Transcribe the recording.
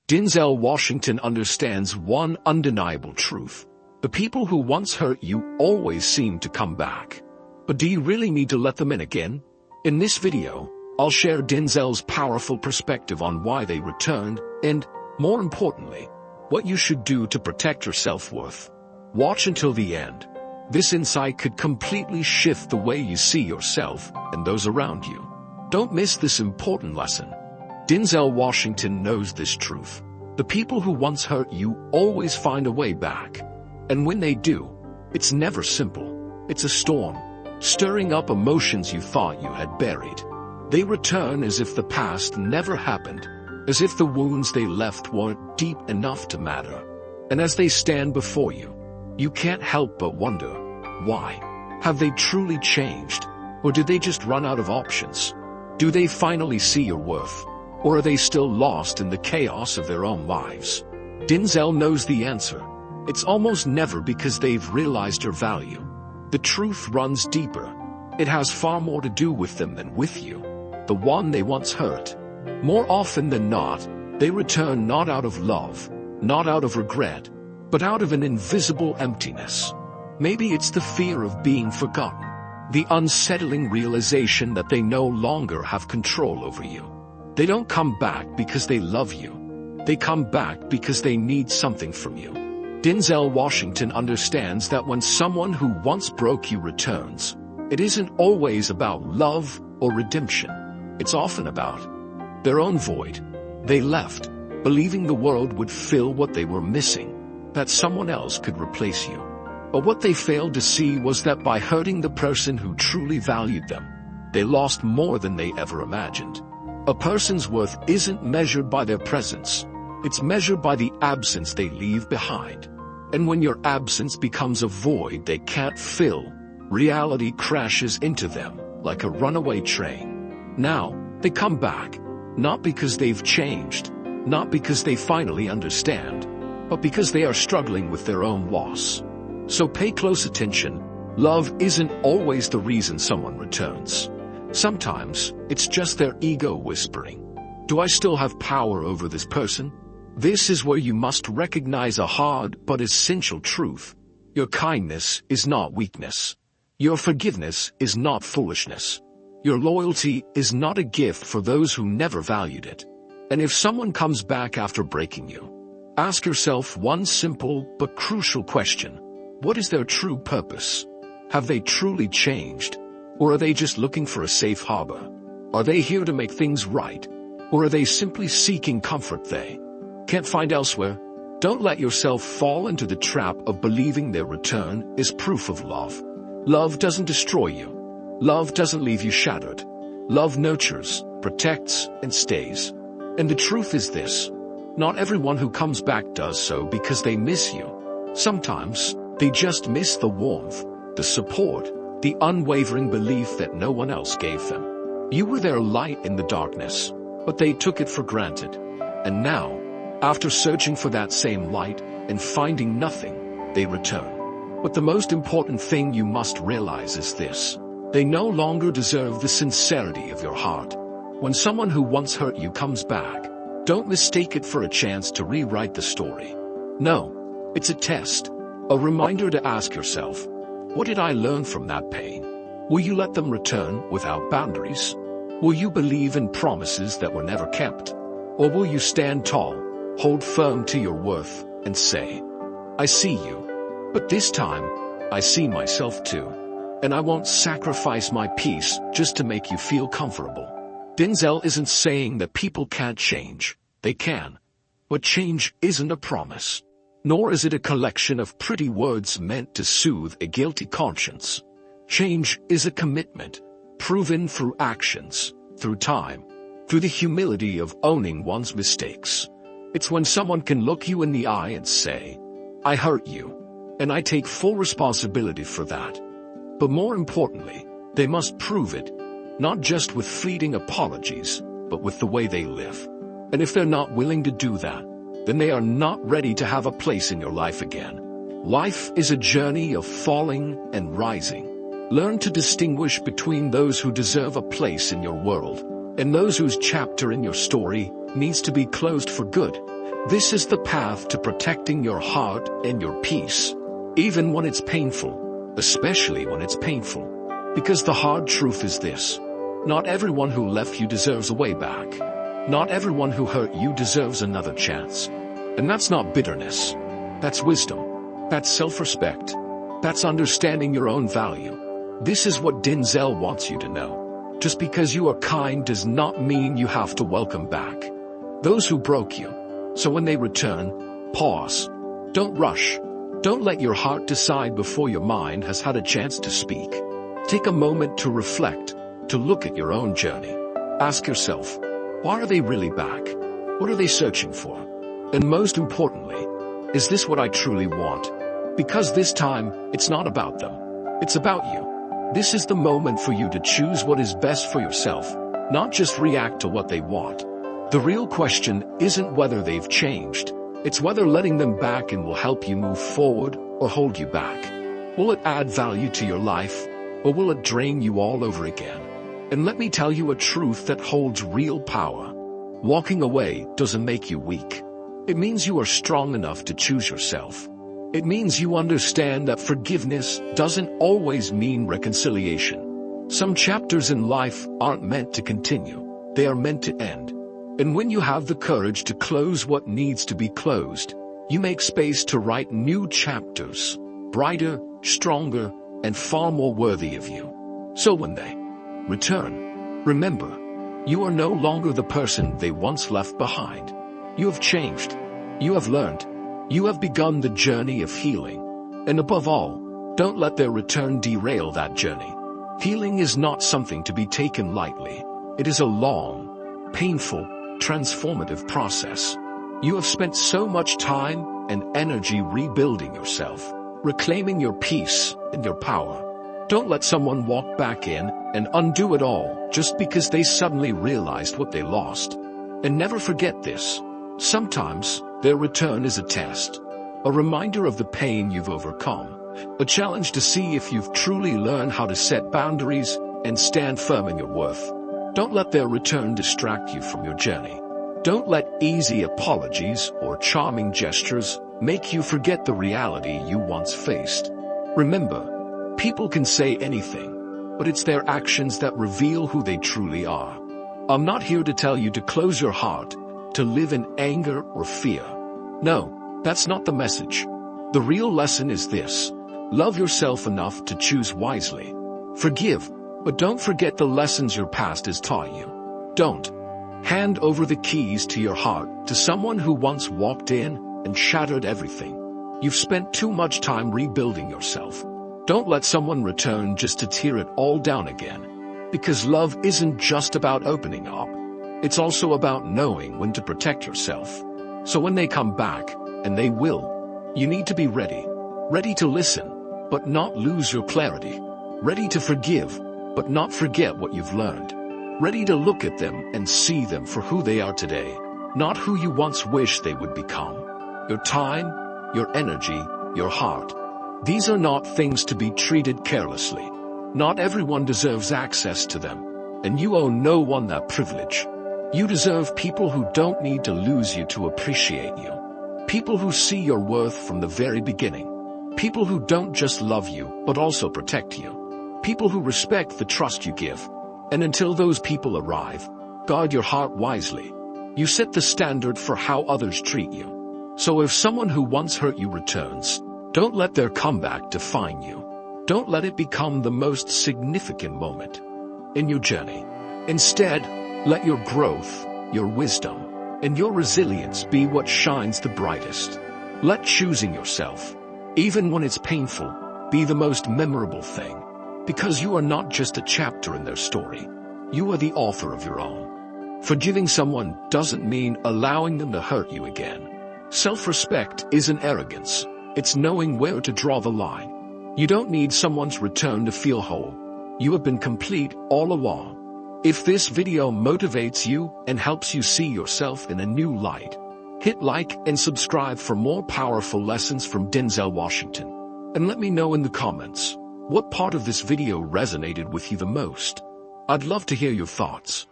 Denzel Washington understands one undeniable truth. The people who once hurt you always seem to come back. But do you really need to let them in again? In this video, I'll share Denzel's powerful perspective on why they returned and, more importantly, what you should do to protect your self-worth. Watch until the end. This insight could completely shift the way you see yourself and those around you. Don't miss this important lesson. Denzel Washington knows this truth. The people who once hurt you always find a way back. And when they do, it's never simple. It's a storm, stirring up emotions you thought you had buried. They return as if the past never happened, as if the wounds they left weren't deep enough to matter. And as they stand before you, you can't help but wonder, why? Have they truly changed? Or did they just run out of options? Do they finally see your worth? Or are they still lost in the chaos of their own lives? Denzel knows the answer. It's almost never because they've realized your value. The truth runs deeper. It has far more to do with them than with you, the one they once hurt. More often than not, they return not out of love, not out of regret, but out of an invisible emptiness. Maybe it's the fear of being forgotten, the unsettling realization that they no longer have control over you. They don't come back because they love you. They come back because they need something from you. Denzel Washington understands that when someone who once broke you returns, it isn't always about love or redemption. It's often about their own void. They left, believing the world would fill what they were missing, that someone else could replace you. But what they failed to see was that by hurting the person who truly valued them, they lost more than they ever imagined. A person's worth isn't measured by their presence. It's measured by the absence they leave behind. And when your absence becomes a void they can't fill, reality crashes into them like a runaway train. Now, they come back, not because they've changed, not because they finally understand, but because they are struggling with their own loss. So pay close attention. Love isn't always the reason someone returns. Sometimes, it's just their ego whispering, "Do I still have power over this person?" This is where you must recognize a hard but essential truth. Your kindness is not weakness. Your forgiveness is not foolishness. Your loyalty is not a gift for those who never valued it. And if someone comes back after breaking you, ask yourself one simple but crucial question. What is their true purpose? Have they truly changed? Or are they just looking for a safe harbor? Are they here to make things right? Or are they simply seeking comfort they can't find elsewhere? Don't let yourself fall into the trap of believing their return is proof of love. Love doesn't destroy you. Love doesn't leave you shattered. Love nurtures, protects, and stays. And the truth is this: not everyone who comes back does so because they miss you. Sometimes, they just miss the warmth, the support, the unwavering belief that no one else gave them. You were their light in the darkness, but they took it for granted. And now, after searching for that same light and finding nothing, they return. But the most important thing you must realize is this: they no longer deserve the sincerity of your heart. When someone who once hurt you comes back, don't mistake it for a chance to rewrite the story. No, it's a test, a reminder to ask yourself, what did I learn from that pain? Will you let them return without boundaries? Will you believe in promises that were never kept? Or will you stand tall, hold firm to your worth, and say, I see you, but this time, I see myself too, and I won't sacrifice my peace just to make you feel comfortable. Denzel isn't saying that people can't change. They can. But change isn't a promise. Nor is it a collection of pretty words meant to soothe a guilty conscience. Change is a commitment, proven through actions, through time, through the humility of owning one's mistakes. It's when someone can look you in the eye and say, I hurt you, and I take full responsibility for that. But more importantly, they must prove it, not just with fleeting apologies, but with the way they live. And if they're not willing to do that, then they are not ready to have a place in your life again. Life is a journey of falling and rising. Learn to distinguish between those who deserve a place in your world and those whose chapter in your story needs to be closed for good. This is the path to protecting your heart and your peace, even when it's painful, especially when it's painful. Because the hard truth is this: not everyone who left you deserves a way back. Not everyone who hurt you deserves another chance. And that's not bitterness. That's wisdom. That's self-respect. That's understanding your own value. This is what Denzel wants you to know. Just because you are kind does not mean you have to welcome back those who broke you. So when they return, pause. Don't rush. Don't let your heart decide before your mind has had a chance to speak. Take a moment to reflect, to look at your own journey. Ask yourself, why are they really back? What are they searching for? And most importantly, is this what I truly want? Because this time, it's not about them. It's about you. This is the moment for you to choose what is best for yourself, not just react to what they want. The real question isn't whether they've changed. It's whether letting them back in will help you move forward or hold you back. Will it add value to your life, or will it drain you all over again? And let me tell you a truth that holds real power. Walking away doesn't make you weak. It means you are strong enough to choose yourself. It means you understand that forgiveness doesn't always mean reconciliation. Some chapters in life aren't meant to continue. They are meant to end. And when you have the courage to close what needs to be closed, you make space to write new chapters, brighter, stronger, and far more worthy of you. So when they return, remember, you are no longer the person they once left behind. You have changed. You have learned. You have begun the journey of healing. And above all, don't let their return derail that journey. Healing is not something to be taken lightly. It is a long, painful, transformative process. You have spent so much time and energy rebuilding yourself, reclaiming your peace and your power. Don't let someone walk back in and undo it all just because they suddenly realized what they lost. And never forget this: sometimes their return is a test, a reminder of the pain you've overcome, a challenge to see if you've truly learned how to set boundaries and stand firm in your worth. Don't let their return distract you from your journey. Don't let easy apologies or charming gestures make you forget the reality you once faced. Remember, people can say anything, but it's their actions that reveal who they truly are. I'm not here to tell you to close your heart, to live in anger or fear. No, that's not the message. The real lesson is this: love yourself enough to choose wisely. Forgive, but don't forget the lessons your past has taught you. Don't hand over the keys to your heart to someone who once walked in and shattered everything. You've spent too much time rebuilding yourself. Don't let someone return just to tear it all down again. Because love isn't just about opening up. It's also about knowing when to protect yourself. So when they come back, and they will, you need to be ready. Ready to listen, but not lose your clarity. Ready to forgive, but not forget what you've learned. Ready to look at them and see them for who they are today, not who you once wished they would become. Your time, your energy, your heart. These are not things to be treated carelessly. Not everyone deserves access to them, and you owe no one that privilege. You deserve people who don't need to lose you to appreciate you. People who see your worth from the very beginning. People who don't just love you, but also protect you. People who respect the trust you give. And until those people arrive, guard your heart wisely. You set the standard for how others treat you. So if someone who once hurt you returns, don't let their comeback define you. Don't let it become the most significant moment in your journey. Instead, let your growth, your wisdom, and your resilience be what shines the brightest. Let choosing yourself, even when it's painful, be the most memorable thing. Because you are not just a chapter in their story. You are the author of your own. Forgiving someone doesn't mean allowing them to hurt you again. Self-respect isn't arrogance. It's knowing where to draw the line. You don't need someone's return to feel whole. You have been complete all along. If this video motivates you and helps you see yourself in a new light, hit like and subscribe for more powerful lessons from Denzel Washington. And let me know in the comments, what part of this video resonated with you the most? I'd love to hear your thoughts.